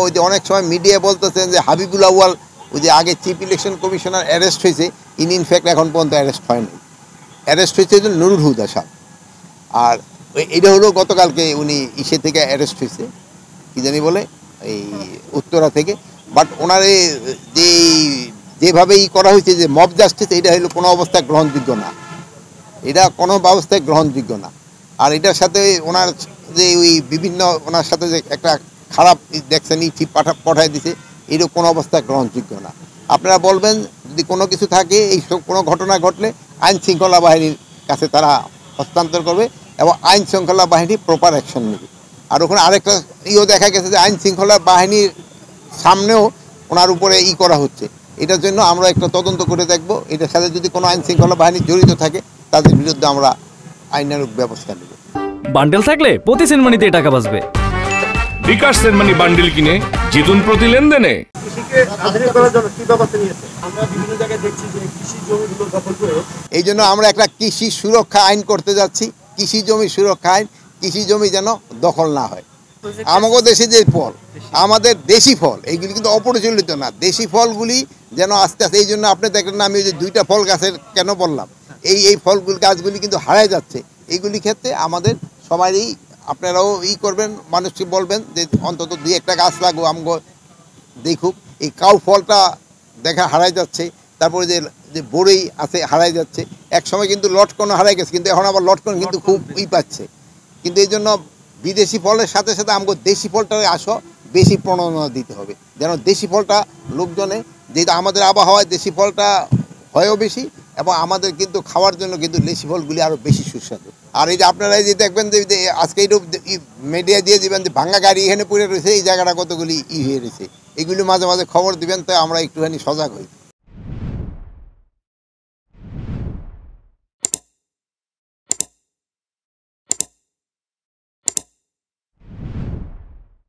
ওই যে অনেক সময় মিডিয়া বলতেছেন যে হাবিবুল আউয়াল ওই যে আগে চিফ ইলেকশন কমিশনার অ্যারেস্ট হয়েছে, ইনফ্যাক্ট এখন পর্যন্ত অ্যারেস্ট হয়নি। অ্যারেস্ট হয়েছে যে নুরুল হুদা সাহেব, আর এটা হলো গতকালকে উনি ইসে থেকে অ্যারেস্ট হয়েছে, কী জানি বলে এই উত্তরা থেকে। বাট ওনার যেভাবে করা হয়েছে যে মব জাস্টিস, এটা হলো কোনো অবস্থায় গ্রহণযোগ্য না, এটা কোনো ব্যবস্থায় গ্রহণযোগ্য না। আর এটার সাথে ওনার যে ওই বিভিন্ন ওনার সাথে যে একটা খারাপ দেখছেন চিঠি পাঠায় দিছে, এটাও কোনো অবস্থায় গ্রহণযোগ্য না। আপনারা বলবেন যদি কোনো কিছু থাকে, এই সব কোনো ঘটনা ঘটলে আইন শৃঙ্খলা বাহিনীর কাছে তারা হস্তান্তর করবে এবং আইন শৃঙ্খলা বাহিনী প্রপার অ্যাকশন নেবে। আর ওখানে আরেকটা দেখা গেছে যে আইন শৃঙ্খলা বাহিনীর সামনেও ওনার উপরে করা হচ্ছে। এটার জন্য আমরা একটা তদন্ত করে দেখব, এটার সাথে যদি কোনো আইন শৃঙ্খলা বাহিনী জড়িত থাকে তাদের বিরুদ্ধে আমরা আইনানুগ ব্যবস্থা নেব। বান্ডেল থাকলে প্রতি সেনমানিতে টাকা বাঁচবে। বিকাশ সেনমানি বান্ডেল কিনে জিতুন প্রতি লেনদেনে। এই জন্য আমরা একটা কৃষি সুরক্ষা আইন করতে যাচ্ছি, কৃষি জমি সুরক্ষা আইন, কৃষি জমি যেন দখল না হয়। আমাদের দেশে যে ফল, আমাদের দেশি ফল, এইগুলি কিন্তু অপরিচালিত না, দেশি ফলগুলি যেন আস্তে আস্তে, এই জন্য আপনি দেখলেন আমি যে 2টা ফল গাছের কেন বললাম, এই ফলগুলি গাছগুলি কিন্তু হারায় যাচ্ছে। এইগুলি ক্ষেত্রে আমাদের সবারই, আপনারাও করবেন, মানুষকে বলবেন যে অন্তত 2-1টা গাছ লাগো, আমগো দেখুক। এই কাউ ফলটা দেখা হারাই যাচ্ছে, তারপরে যে বড়ই আছে হারাই যাচ্ছে। এক সময় কিন্তু লটকন হারাই গেছে, কিন্তু এখন আবার লটকন কিন্তু খুব পাচ্ছে। কিন্তু এই জন্য বিদেশি ফলের সাথে সাথে আমগো দেশি ফলটাকে বেশি প্রণোদনা দিতে হবে, যেন দেশি ফলটা লোকজনে, যেটা আমাদের আবহাওয়ায় দেশি ফলটা হয়ও বেশি এবং আমাদের কিন্তু খাওয়ার জন্য কিন্তু দেশি ফলগুলি আরও বেশি সুস্বাদু। আর এই যে আপনারা যে দেখবেন যে আজকে এইটু মিডিয়া দিয়ে দিবেন যে ভাঙ্গা গাড়ি এখানে পড়ে রয়েছে, এই জায়গাটা কতগুলি হয়ে রয়েছে, এগুলি মাঝে মাঝে খবর দিবেন, তো আমরা একটুখানি সজাগ হই।